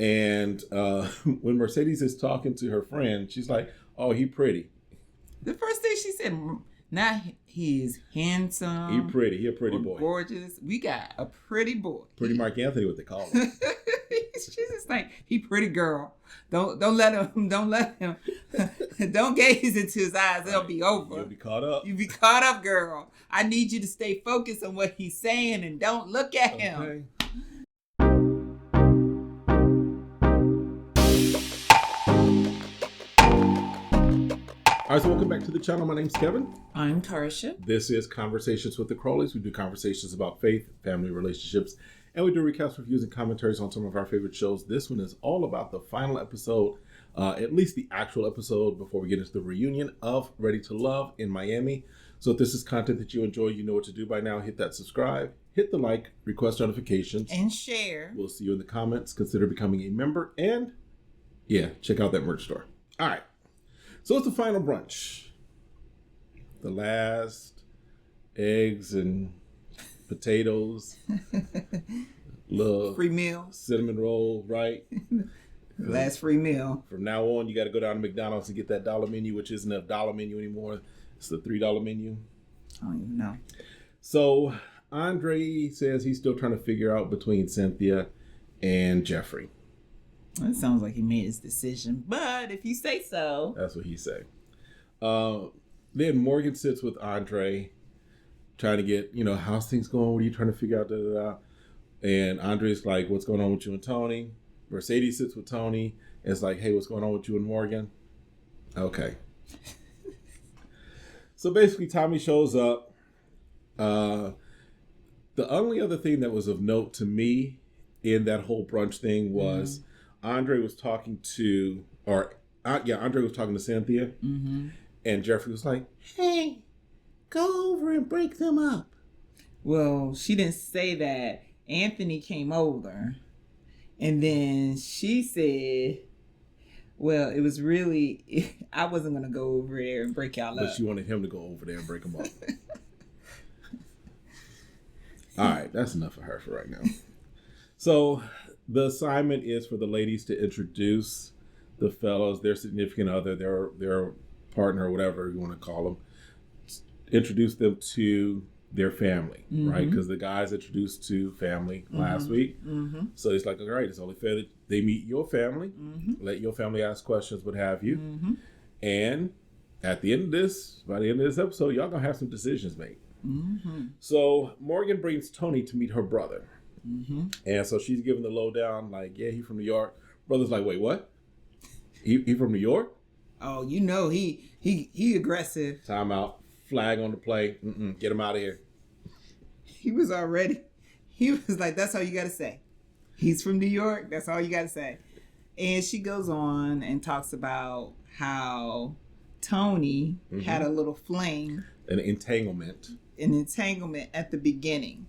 And when Mercedes is talking to her friend, she's like, "Oh, he pretty." The first thing she said, not he's handsome. He pretty. He a pretty boy. Gorgeous. We got a pretty boy. Pretty Mark Anthony, what they call him. She's just like, he pretty girl. Don't let him. Don't gaze into his eyes. It'll be over. You'll be caught up. You be caught up, girl. I need you to stay focused on what he's saying and don't look at him. All right, so welcome back to the channel. My name's Kevin. I'm Tarsha. This is Conversations with the Crawleys. We do conversations about faith, family, relationships, and we do recaps, reviews, and commentaries on some of our favorite shows. This one is all about the final episode, at least the actual episode, before we get into the reunion of Ready to Love in Miami. So if this is content that you enjoy, you know what to do by now. Hit that subscribe, hit the like, request notifications, and share. We'll see you in the comments. Consider becoming a member, and yeah, check out that merch store. All right. So it's the final brunch. The last eggs and potatoes. Little free meal. Cinnamon roll, right? Last free meal. From now on, you got to go down to McDonald's and get that dollar menu, which isn't a dollar menu anymore. It's the $3 menu. I don't even know. So Andre says he's still trying to figure out between Cynthia and Jeffrey. It sounds like he made his decision, but if you say so. That's what he said. Then Morgan sits with Andre, trying to get, how's things going? What are you trying to figure out? Da, da, da. And Andre's like, what's going on with you and Tony? Mercedes sits with Tony. And it's like, hey, what's going on with you and Morgan? Okay. So basically, Tommy shows up. The only other thing that was of note to me in that whole brunch thing was Andre was talking to Cynthia, and Jeffrey was like, hey, go over and break them up. Well, she didn't say that. Anthony came over, and then she said, well, it was really, I wasn't going to go over there and break y'all up. But she wanted him to go over there and break them up. All right, that's enough of her for right now. So the assignment is for the ladies to introduce the fellows, their significant other, their partner, or whatever you want to call them, introduce them to their family, right? Because the guys introduced to family last week. So it's like, all right, it's only fair that they meet your family, let your family ask questions, what have you. And at the end of this, by the end of this episode, y'all gonna have some decisions made. So Morgan brings Tony to meet her brother. And so she's giving the lowdown, like, yeah, he's from New York. Brother's like, wait, what? He from New York? Oh, he aggressive. Time out. Flag on the play. Get him out of here. He was like, that's all you got to say. He's from New York. That's all you got to say. And she goes on and talks about how Tony had a little fling. An entanglement At the beginning.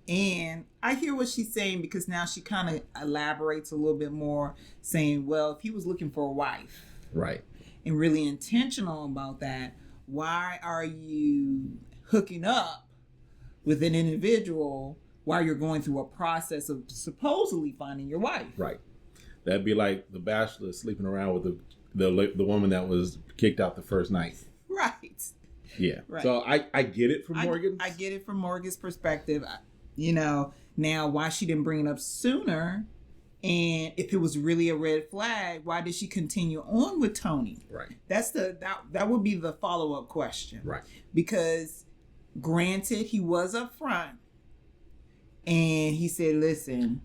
And I hear what she's saying, because now she kind of elaborates a little bit more, saying, well, if he was looking for a wife, right, and really intentional about that, why are you hooking up with an individual while you're going through a process of supposedly finding your wife? Right. That'd be like The Bachelor sleeping around with the woman that was kicked out the first night. Right. Yeah. Right. So I get it from Morgan. I get it from Morgan's perspective. Now why she didn't bring it up sooner, and if it was really a red flag, why did she continue on with Tony? Right. That would be the follow-up question. Right. Because granted, he was up front and he said, listen,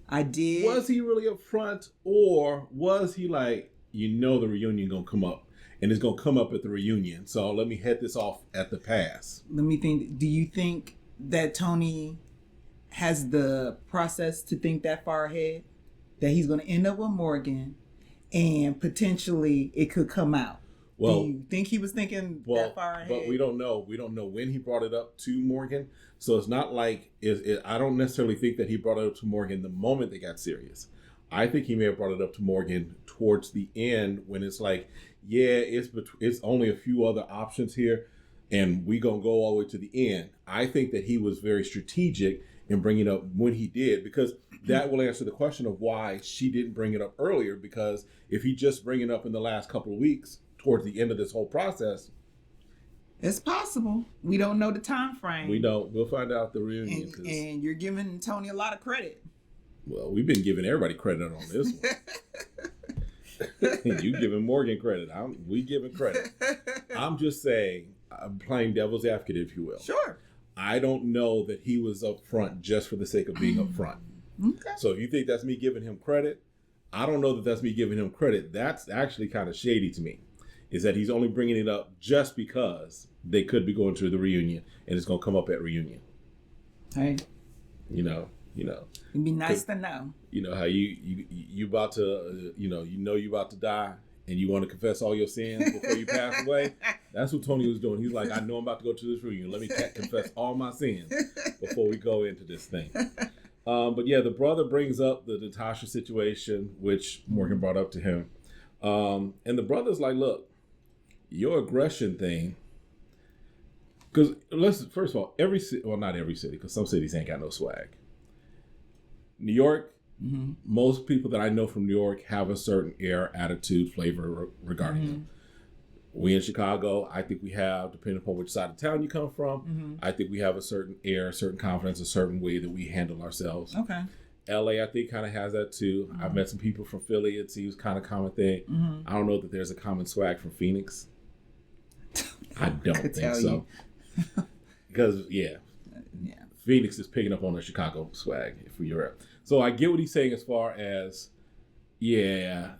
I did. Was he really up front, or was he like, the reunion gonna come up, and it's gonna come up at the reunion, so let me head this off at the pass? Let me think. Do you think that Tony has the process to think that far ahead, that he's going to end up with Morgan and potentially it could come out? Well, do you think he was thinking that far ahead? But we don't know. We don't know when he brought it up to Morgan. So it's not like, I don't necessarily think that he brought it up to Morgan the moment they got serious. I think he may have brought it up to Morgan towards the end, when it's like, yeah, it's only a few other options here, and we gonna go all the way to the end. I think that he was very strategic and bring it up when he did, because that will answer the question of why she didn't bring it up earlier. Because if he just bring it up in the last couple of weeks towards the end of this whole process, it's possible. We don't know the time frame. we don't. We'll find out the reunion. And you're giving Tony a lot of credit. Well, we've been giving everybody credit on this one. You giving Morgan credit. We giving credit. I'm just saying, I'm playing devil's advocate, if you will. Sure. I don't know that he was up front just for the sake of being up front. Okay. So if you think that's me giving him credit, I don't know that that's me giving him credit. That's actually kind of shady to me, is that he's only bringing it up just because they could be going to the reunion and it's going to come up at reunion. Hey. You know. It'd be nice to know. You know how you about to, you about to die and you want to confess all your sins before you pass away. That's what Tony was doing. He's like, I know I'm about to go to this reunion. Let me confess all my sins before we go into this thing. But yeah, the brother brings up the Natasha situation, which Morgan brought up to him. And the brother's like, look, your aggression thing, because first of all, not every city, because some cities ain't got no swag. New York, most people that I know from New York have a certain air, attitude, flavor regarding them. We in Chicago, I think we have, depending upon which side of town you come from, I think we have a certain air, a certain confidence, a certain way that we handle ourselves. Okay. LA, I think, kind of has that too. I've met some people from Philly. It seems kind of common thing. I don't know that there's a common swag from Phoenix. I don't think so. Because, yeah. Phoenix is picking up on the Chicago swag for Europe. So I get what he's saying as far as, the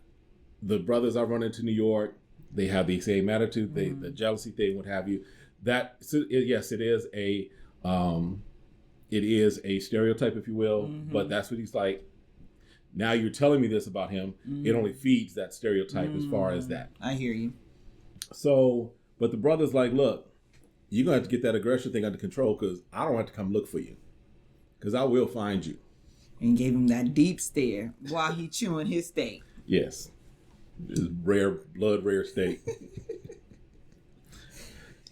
brothers I run into New York, they have the same attitude, the jealousy thing, what have you. Yes, it is a stereotype, if you will, but that's what he's like. Now you're telling me this about him. It only feeds that stereotype as far as that. I hear you. So, but the brother's like, look, you're going to have to get that aggression thing under control because I don't have to come look for you because I will find you. And gave him that deep stare while he chewing his steak. Yes. Just rare steak.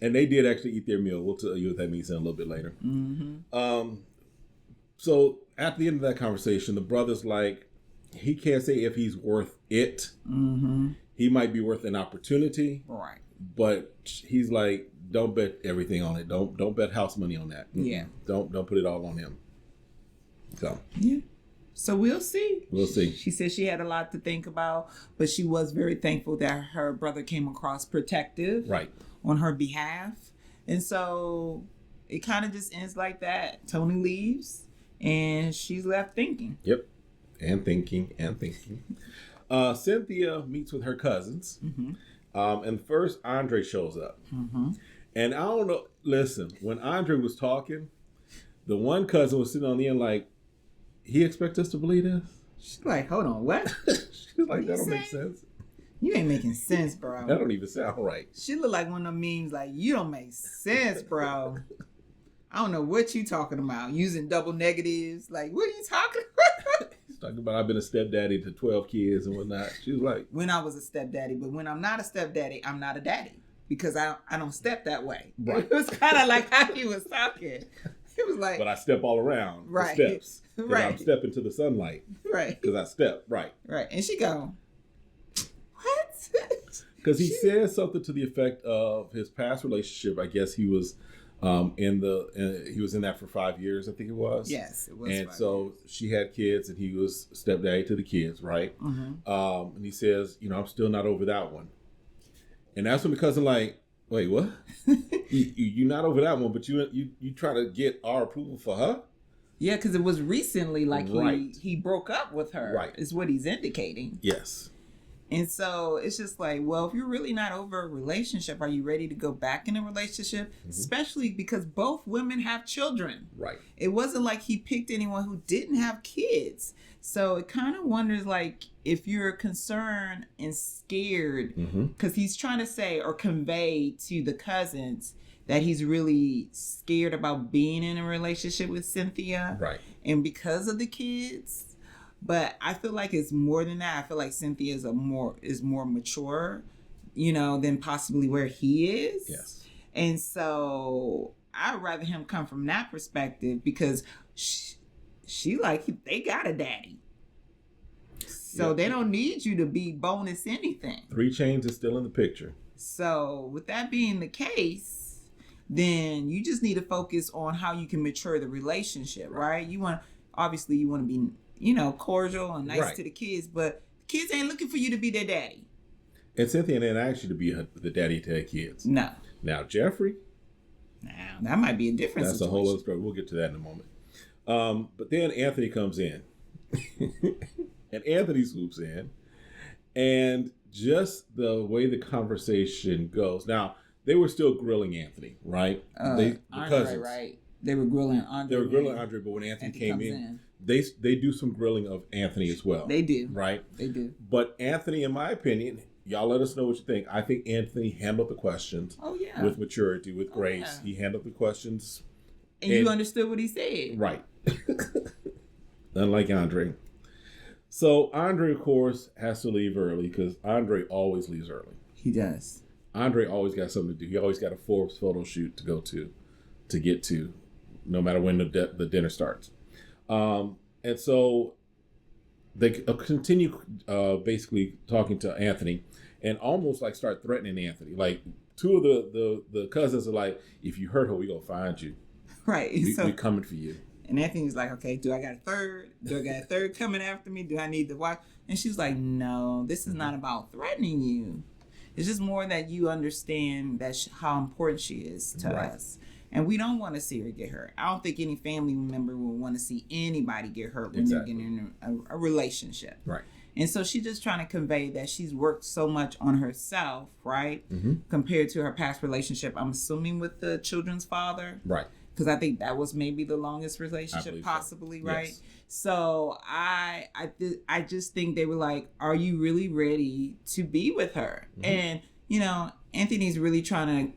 And they did actually eat their meal. We'll tell you what that means in a little bit later. So at the end of that conversation, the brother's like, he can't say if he's worth it. He might be worth an opportunity. Right. But he's like, don't bet everything on it. Don't bet house money on that. Yeah. Don't put it all on him. So. Yeah. So we'll see. We'll see. She said she had a lot to think about, but she was very thankful that her brother came across protective on her behalf. And so it kind of just ends like that. Tony leaves and she's left thinking. Yep. And thinking. Cynthia meets with her cousins. And first Andre shows up. And I don't know. Listen, when Andre was talking, the one cousin was sitting on the end like, he expects us to believe this? She's like, hold on, what? She's like, that don't make sense. You ain't making sense, bro. That don't even sound right. She look like one of them memes like, you don't make sense, bro. I don't know what you talking about. Using double negatives. Like, what are you talking about? He's talking about I've been a stepdaddy to 12 kids and whatnot. She was like, when I was a stepdaddy, but when I'm not a stepdaddy, I'm not a daddy. Because I don't step that way. Right. It was kind of like how he was talking. It was like, but I step all around the steps. Right. I'm stepping to the sunlight. Right. Because I step. Right. Right. And she go, what? Because he says something to the effect of his past relationship. I guess he was he was in that for 5 years, I think it was. Yes, it was. And so she had kids and he was stepdaddy to the kids, right? And he says, I'm still not over that one. And that's when the cousin like, wait, what? You're not over that one, but you try to get our approval for her? Yeah, because it was recently like he broke up with her. Right. Is what he's indicating. Yes. And so it's just like, well, if you're really not over a relationship, are you ready to go back in a relationship? Especially because both women have children. Right. It wasn't like he picked anyone who didn't have kids. So it kind of wonders, like, if you're concerned and scared, because he's trying to say or convey to the cousins that he's really scared about being in a relationship with Cynthia. Right. And because of the kids. But I feel like it's more than that. I feel like Cynthia is more mature, than possibly where he is. Yes. And so I'd rather him come from that perspective because she like, they got a daddy. So they don't need you to be bonus anything. 3 Chainz is still in the picture. So with that being the case, then you just need to focus on how you can mature the relationship, right? You want to be, cordial and nice to the kids, but kids ain't looking for you to be their daddy. And Cynthia didn't ask you to be the daddy to her kids. No. Now, Jeffrey. Now, that might be a different situation. A whole other story. We'll get to that in a moment. But then Anthony comes in. And Anthony swoops in. And just the way the conversation goes. Now, they were still grilling Anthony, right? The Andre, right? They were grilling Andre. But when Anthony came in, they do some grilling of Anthony as well. They do. Right? They do. But Anthony, in my opinion, y'all let us know what you think. I think Anthony handled the questions with maturity, with grace. Yeah. He handled the questions. And you understood what he said. Right. Unlike Andre. So Andre, of course, has to leave early because Andre always leaves early. He does. Andre always got something to do. He always got a Forbes photo shoot to go to get to, no matter when the dinner starts. And so they continue basically talking to Anthony and almost like start threatening Anthony. Like 2 of the cousins are like, if you hurt her, we gonna find you. Right. We coming for you. And Anthony's like, okay, do I got a third? Do I got a third coming after me? Do I need to watch? And she's like, no, this is not about threatening you. It's just more that you understand that how important she is to us. And we don't want to see her get hurt. I don't think any family member would want to see anybody get hurt when they're getting in a relationship. Right. And so she's just trying to convey that she's worked so much on herself, right? Mm-hmm. Compared to her past relationship, I'm assuming with the children's father. Right. Because I think that was maybe the longest relationship possibly, so. Right? Yes. So I just think they were like, are you really ready to be with her? Mm-hmm. And, Anthony's really trying to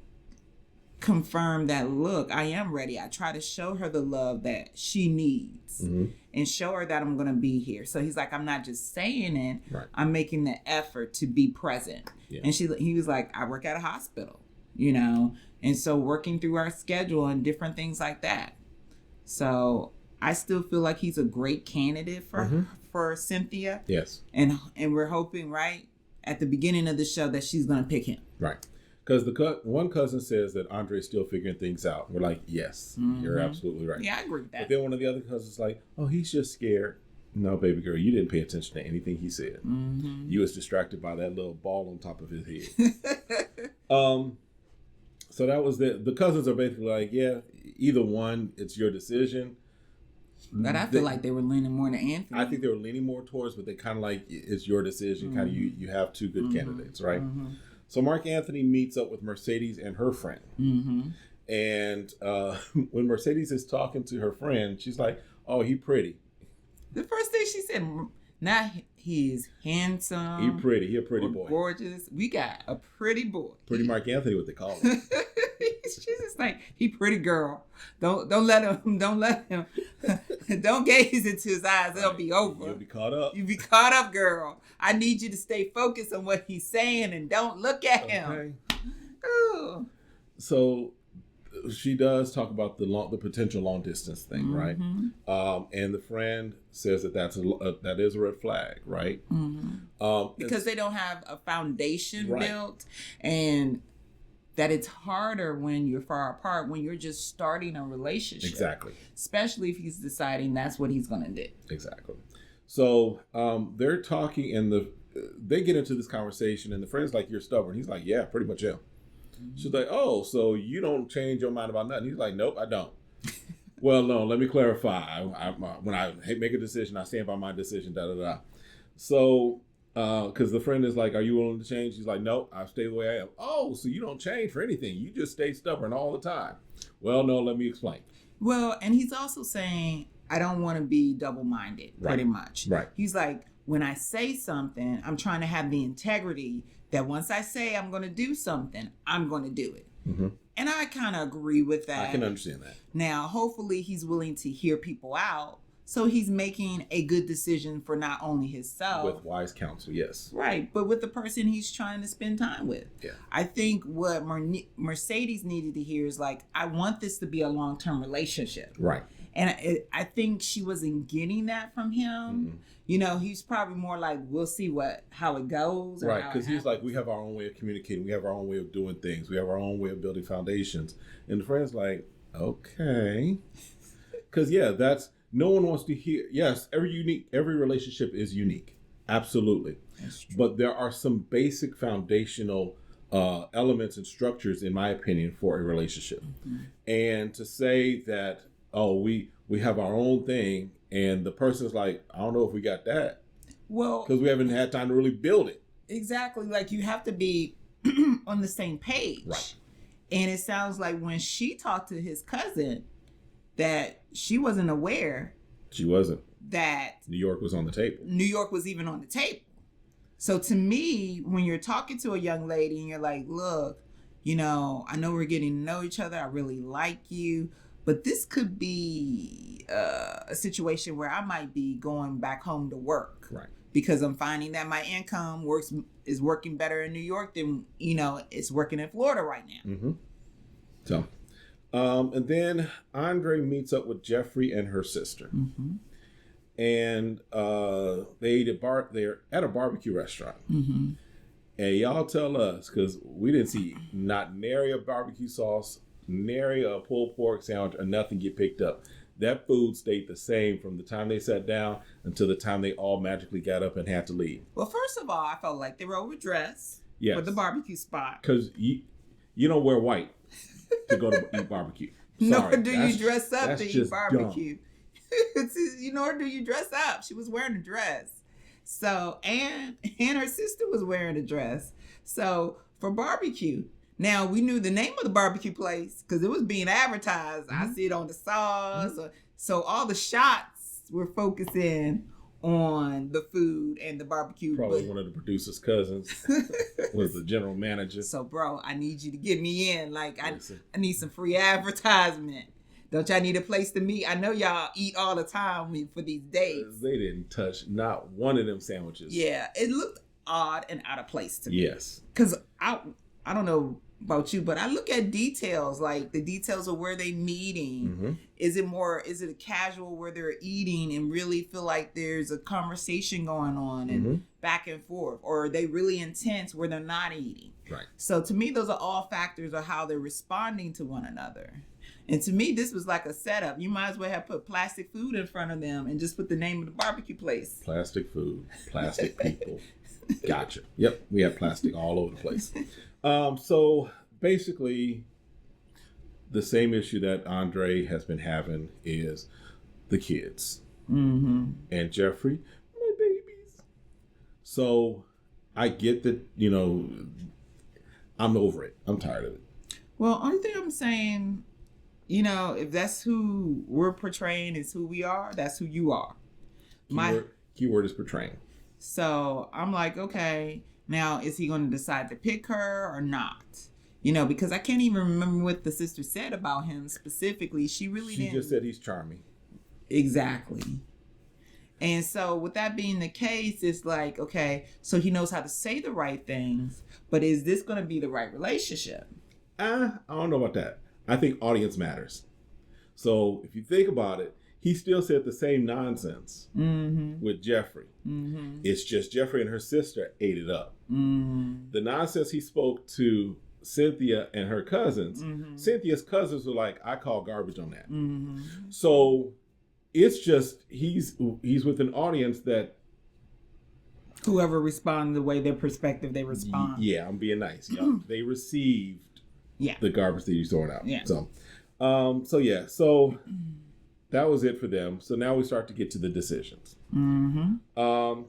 confirm that, look, I am ready. I try to show her the love that she needs and show her that I'm going to be here. So he's like, I'm not just saying it. Right. I'm making the effort to be present. Yeah. And he was like, I work at a hospital, and so working through our schedule and different things like that. So I still feel like he's a great candidate for Cynthia. Yes. And we're hoping, right, at the beginning of the show that she's going to pick him. Right. Because one cousin says that Andre's still figuring things out. We're like, yes, you're absolutely right. Yeah, I agree with that. But then one of the other cousins is like, oh, he's just scared. No, baby girl, you didn't pay attention to anything he said. Mm-hmm. You was distracted by that little ball on top of his head. So that was the cousins are basically like, yeah, either one, it's your decision. But I feel like they were leaning more to Anthony. I think they were leaning more towards, but they kind of like, it's your decision. Kind of you have 2 good candidates, right? Mm-hmm. So Mark Anthony meets up with Mercedes and her friend. Mm-hmm. And when Mercedes is talking to her friend, she's like, oh, he pretty. The first thing she said, not he's handsome. He pretty. He a pretty boy. Gorgeous. We got a pretty boy. Pretty Mark Anthony, what they call him. She's just like, he pretty girl. Don't let him. Don't gaze into his eyes. It'll be over. You'll be caught up. You'll be caught up, girl. I need you to stay focused on what he's saying and don't look at him. Ooh. So she does talk about the potential long distance thing, right? And the friend says that is a red flag, right? Because they don't have a foundation built, and that it's harder when you're far apart, when you're just starting a relationship. Exactly. Especially if he's deciding that's what he's going to do. Exactly. So they're talking, and they get into this conversation, and the friend's like, "You're stubborn." He's like, "Yeah, pretty much am." She's like, "Oh, so you don't change your mind about nothing?" He's like, "Nope, I don't." Well, no, let me clarify. When I make a decision, I stand by my decision, da-da-da. So, because the friend is like, "Are you willing to change?" He's like, "Nope, I stay the way I am." "Oh, so you don't change for anything. You just stay stubborn all the time." "Well, no, let me explain." Well, and he's also saying, I don't want to be double-minded, pretty much. Right. He's like, when I say something, I'm trying to have the integrity that once I say I'm going to do something, I'm going to do it. Mm-hmm. And I kind of agree with that. I can understand that. Now, hopefully he's willing to hear people out. So he's making a good decision for not only himself. With wise counsel, yes. Right. But with the person he's trying to spend time with. Yeah. I think what Mercedes needed to hear is like, I want this to be a long-term relationship. Right. And I think she wasn't getting that from him. Mm-hmm. He's probably more like, we'll see how it goes. Right, because he's like, we have our own way of communicating. We have our own way of doing things. We have our own way of building foundations. And the friend's like, okay. Because, that's, no one wants to hear, yes, every relationship is unique. Absolutely. But there are some basic foundational elements and structures, in my opinion, for a relationship. Mm-hmm. And to say that, we have our own thing, and the person's like, I don't know if we got that. Well, because we haven't had time to really build it. Exactly. Like, you have to be on the same page. Right. And it sounds like when she talked to his cousin, that she wasn't aware. She wasn't. That New York was on the table. New York was even on the table. So to me, when you're talking to a young lady and you're like, look, I know we're getting to know each other. I really like you. But this could be a situation where I might be going back home to work. Right. Because I'm finding that my income is working better in New York than, it's working in Florida right now. Mm-hmm. So, and then Andre meets up with Jeffrey and her sister. Mm-hmm. And they're at a barbecue restaurant. Mm-hmm. And y'all tell us, because we didn't see not nary a barbecue sauce, nary a pulled pork sandwich, or nothing get picked up. That food stayed the same from the time they sat down until the time they all magically got up and had to leave. Well, first of all, I felt like they were overdressed for the barbecue spot. Because you don't wear white to go to eat barbecue. Nor do you dress up to eat barbecue. Nor do you dress up. She was wearing a dress. So, and her sister was wearing a dress. So, for barbecue. Now, we knew the name of the barbecue place because it was being advertised. Mm-hmm. I see it on the sauce. Mm-hmm. So, all the shots were focusing on the food and the barbecue. Probably one of the producer's cousins was the general manager. So, bro, I need you to get me in. Like, I need some free advertisement. Don't y'all need a place to meet? I know y'all eat all the time for these dates. They didn't touch not one of them sandwiches. Yeah, it looked odd and out of place to me. Yes. Because I don't know about you, but I look at details, like the details of where they meeting. Mm-hmm. Is it a casual where they're eating and really feel like there's a conversation going on and mm-hmm. back and forth? Or are they really intense where they're not eating? Right. So to me, those are all factors of how they're responding to one another. And to me, this was like a setup. You might as well have put plastic food in front of them and just put the name of the barbecue place. Plastic food, plastic people. Gotcha. Yep, we have plastic all over the place. So basically, the same issue that Andre has been having is the kids. Mm-hmm. And Jeffrey, my babies. So I get that, I'm over it. I'm tired of it. Well, only thing I'm saying, if that's who we're portraying is who we are, that's who you are. Keyword is portraying. So I'm like, okay, now is he going to decide to pick her or not? Because I can't even remember what the sister said about him specifically. She just said he's charming. Exactly. And so with that being the case, it's like, okay, so he knows how to say the right things, but is this going to be the right relationship? I don't know about that. I think audience matters. So if you think about it, he still said the same nonsense mm-hmm. with Jeffrey. Mm-hmm. It's just Jeffrey and her sister ate it up. Mm-hmm. The nonsense he spoke to Cynthia and her cousins, mm-hmm. Cynthia's cousins were like, I call garbage on that. Mm-hmm. So it's just, he's with an audience that whoever responds the way their perspective they respond. Yeah, I'm being nice. Yeah. They received the garbage that you throwing out. Yeah. So that was it for them. So now we start to get to the decisions. Mm-hmm.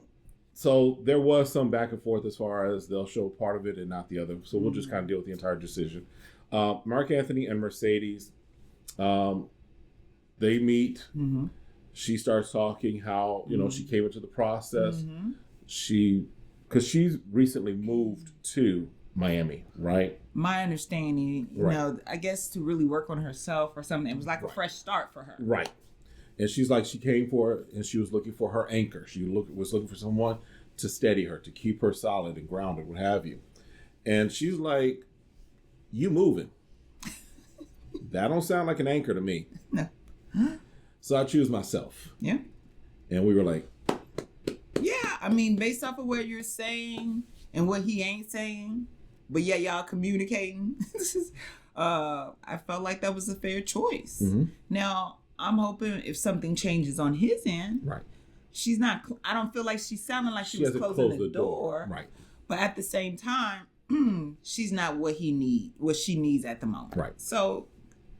So there was some back and forth as far as they'll show part of it and not the other. So we'll just kind of deal with the entire decision. Mark Anthony and Mercedes, they meet. Mm-hmm. She starts talking how, she came into the process. Mm-hmm. Because she's recently moved to Miami, right? My understanding, I guess to really work on herself or something. It was like a fresh start for her. Right. And she's like, she came for it and she was looking for her anchor. She was looking for someone to steady her, to keep her solid and grounded, what have you. And she's like, you moving. That don't sound like an anchor to me. No. So I choose myself. Yeah. And we were like, yeah, I mean, based off of what you're saying and what he ain't saying, but yeah, y'all communicating. I felt like that was a fair choice. mm-hmm. Now, I'm hoping if something changes on his end, Right. She's not. I don't feel like she's sounding like she was hasn't closing closed the door. Right. But at the same time, she's not what she needs at the moment. Right. So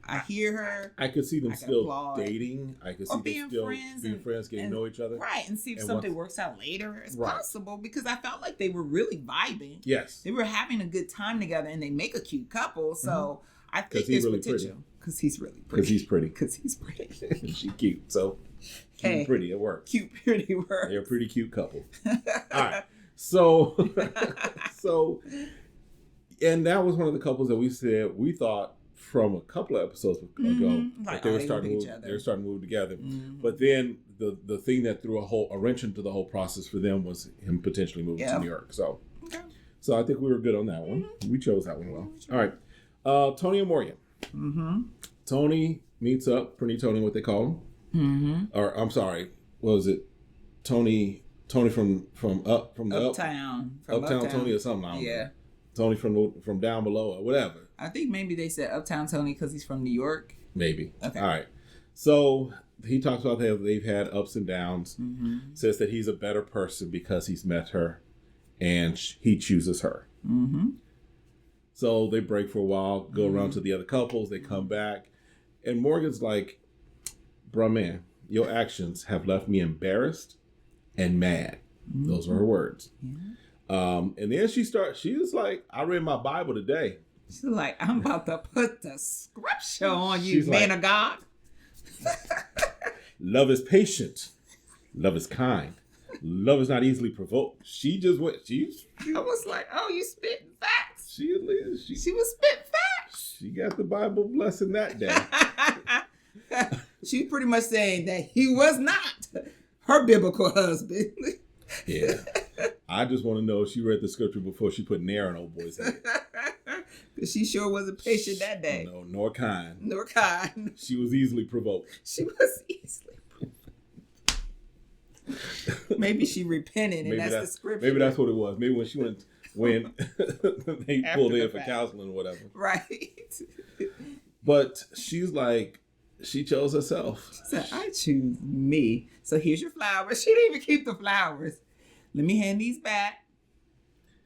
I hear her. I could see them still applaud. dating. I could see them still being friends, getting to know each other. Right, and see if something works out later. It's Right. possible because I felt like they were really vibing. Yes. They were having a good time together, and they make a cute couple. So I think he's there's really potential. Because he's really pretty. Because he's pretty. Because he's pretty. And she's cute. So cute and pretty. It works. Cute, pretty works. They're a pretty cute couple. All right. So, and that was one of the couples that we said we thought from a couple of episodes ago like, that they were starting to move together. Mm-hmm. But then the thing that threw a wrench into the whole process for them was him potentially moving to New York. So, so I think we were good on that one. Mm-hmm. We chose that one well. All right. Tony and Morgan. Mm-hmm. Tony meets up, Pretty Tony, what they call him. Mm-hmm. Or I'm sorry, what was it? Tony from Uptown. Uptown Tony or something. I don't know. Tony from down below or whatever. I think maybe they said Uptown Tony because he's from New York. Maybe. Okay. All right. So he talks about how they've had ups and downs. Mm-hmm. Says that he's a better person because he's met her, and he chooses her. Mm-hmm. So they break for a while, go around to the other couples. They come back, and Morgan's like, "Bruh, man, your actions have left me embarrassed and mad." Mm-hmm. Those are her words. Yeah. And then she was like, "I read my Bible today." She's like, "I'm about to put the scripture on you, man of God." Love is patient. Love is kind. Love is not easily provoked. She just went. I was like, "Oh, you spitting facts." She was spitting facts. She got the Bible blessing that day. She pretty much saying that he was not her biblical husband. Yeah. I just want to know if she read the scripture before she put nair in old boy's head. Because she sure wasn't patient that day. No, nor kind. Nor kind. She was easily provoked. She was easily provoked. Maybe she repented and that's the scripture. Maybe that's what it was. Maybe when they pulled in for counseling or whatever. Right. But she's like, she chose herself. She said, "I choose me. So here's your flowers." She didn't even keep the flowers. "Let me hand these back.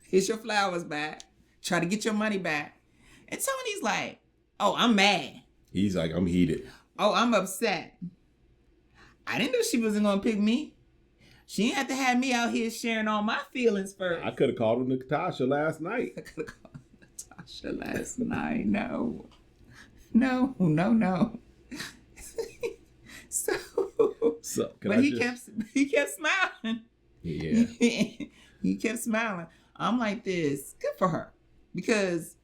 Here's your flowers back. Try to get your money back." And Tony's like, "Oh, I'm mad." He's like, "I'm heated." "Oh, I'm upset. I didn't know she wasn't going to pick me. She didn't have to have me out here sharing all my feelings first." I could have called her Natasha last night. I could have called her Natasha last night. No. But he kept smiling. Yeah. He kept smiling. I'm like this. Good for her. Because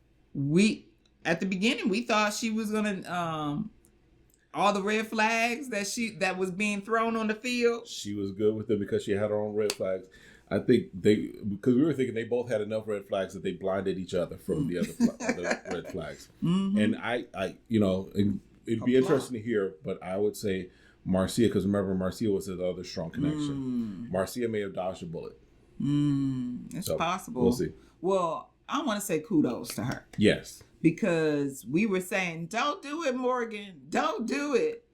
at the beginning we thought she was gonna all the red flags that was being thrown on the field. She was good with them because she had her own red flags. I think because we were thinking they both had enough red flags that they blinded each other from the other red flags. Mm-hmm. And I it'd be interesting to hear, but I would say Marcia, because remember Marcia was his other strong connection. Marcia may have dodged a bullet. It's possible. We'll see. Well, I want to say kudos to her. Yes. Because we were saying, "Don't do it, Morgan. Don't do it."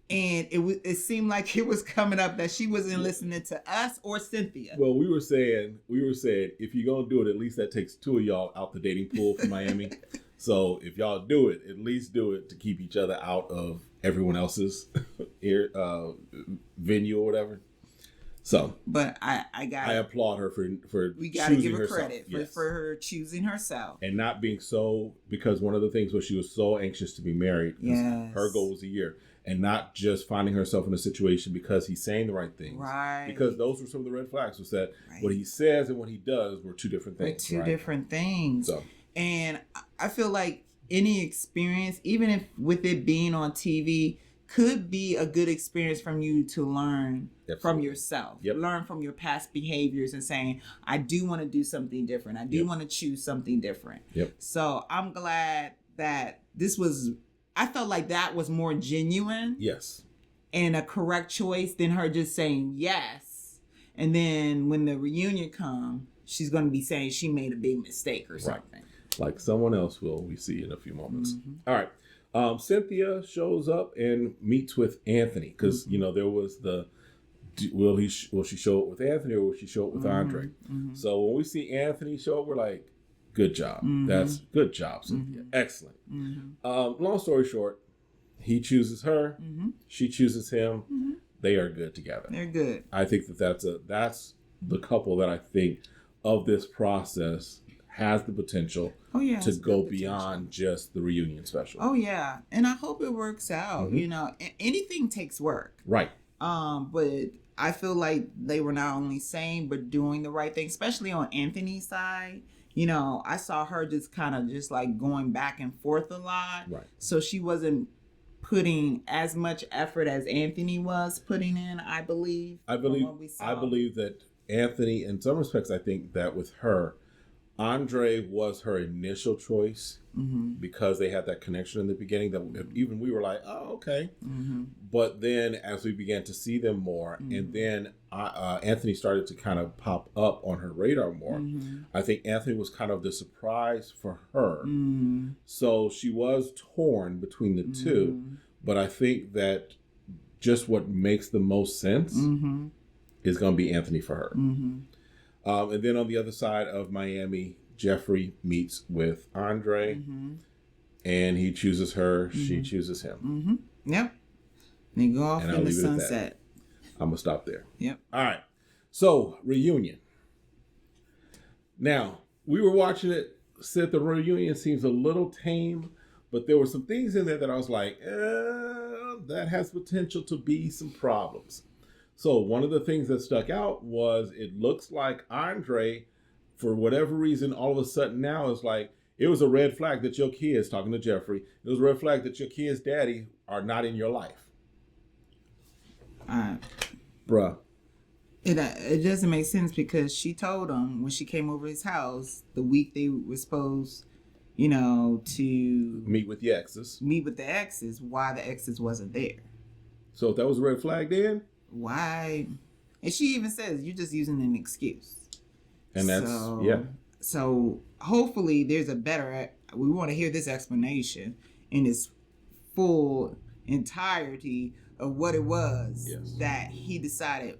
And it seemed like it was coming up that she wasn't listening to us or Cynthia. Well, we were saying if you're gonna do it, at least that takes two of y'all out the dating pool for Miami. So if y'all do it, at least do it to keep each other out of everyone else's venue or whatever. So, but I applaud her for we got to give her herself. credit for her choosing herself and not being so, because one of the things was she was so anxious to be married. Yes. Her goal was a year, and not just finding herself in a situation because he's saying the right things. Right. Because those were some of the red flags, was that what he says and what he does were two different things. Different things. So, and I feel like any experience, even if with it being on TV, could be a good experience from you to learn from yourself. Yep. Learn from your past behaviors and saying, "I do want to do something different. I do want to choose something different." Yep. So I'm glad that I felt like that was more genuine. Yes. and a correct choice than her just saying yes. And then when the reunion comes, she's going to be saying she made a big mistake or something. Right. Like someone else will, we see in a few moments. All right. Cynthia shows up and meets with Anthony because, there was will she show it with Anthony or will she show it with Andre? So when we see Anthony show up, we're like, good job. That's good job, Cynthia. Excellent. Long story short, he chooses her. She chooses him. They are good together. They're good. I think that's the couple that I think of this process has the potential to go beyond just the reunion special. Oh yeah, and I hope it works out. Anything takes work. Right. But I feel like they were not only saying but doing the right thing, especially on Anthony's side. I saw her just kind of just like going back and forth a lot. Right. So she wasn't putting as much effort as Anthony was putting in, I believe. I believe that Anthony, in some respects, I think that with her, Andre was her initial choice because they had that connection in the beginning that even we were like, oh, okay. But then as we began to see them more and then Anthony started to kind of pop up on her radar more, I think Anthony was kind of the surprise for her. So she was torn between the two, but I think that just what makes the most sense is going to be Anthony for her. And then on the other side of Miami, Jeffrey meets with Andre, and he chooses her. She chooses him. Yep. They go off in the sunset. I'm going to stop there. Yep. All right. So, reunion. Now, we were watching it, said the reunion seems a little tame, but there were some things in there that I was like, that has potential to be some problems. So one of the things that stuck out was it looks like Andre, for whatever reason, all of a sudden now is like, it was a red flag that your kids, talking to Jeffrey, it was a red flag that your kids' daddy are not in your life. Bruh. It doesn't make sense because she told him when she came over his house the week they were supposed, to meet with the exes. Why the exes wasn't there. So if that was a red flag then? Why? And she even says, you're just using an excuse. And that's, So hopefully there's we want to hear this explanation in its full entirety of what it was that he decided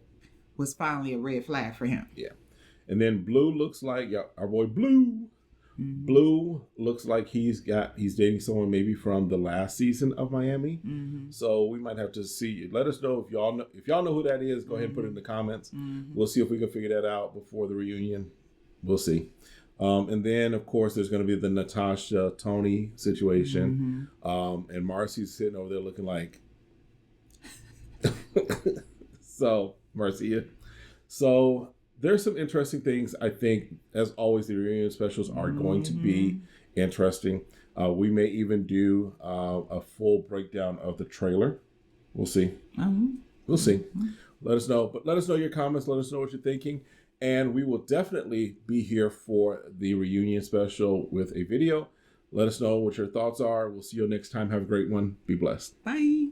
was finally a red flag for him. Yeah. And then Blue looks like, our boy Blue. Blue looks like he's dating someone maybe from the last season of Miami. So we might have to see. Let us know if y'all know who that is. Go ahead and put it in the comments. We'll see if we can figure that out before the reunion. We'll see. And then of course there's going to be the Natasha Tony situation. And Marcy's sitting over there looking like so Marcia. So there's some interesting things. I think, as always, the reunion specials are going to be interesting. We may even do a full breakdown of the trailer. We'll see. We'll see. Let us know. But let us know your comments. Let us know what you're thinking. And we will definitely be here for the reunion special with a video. Let us know what your thoughts are. We'll see you next time. Have a great one. Be blessed. Bye.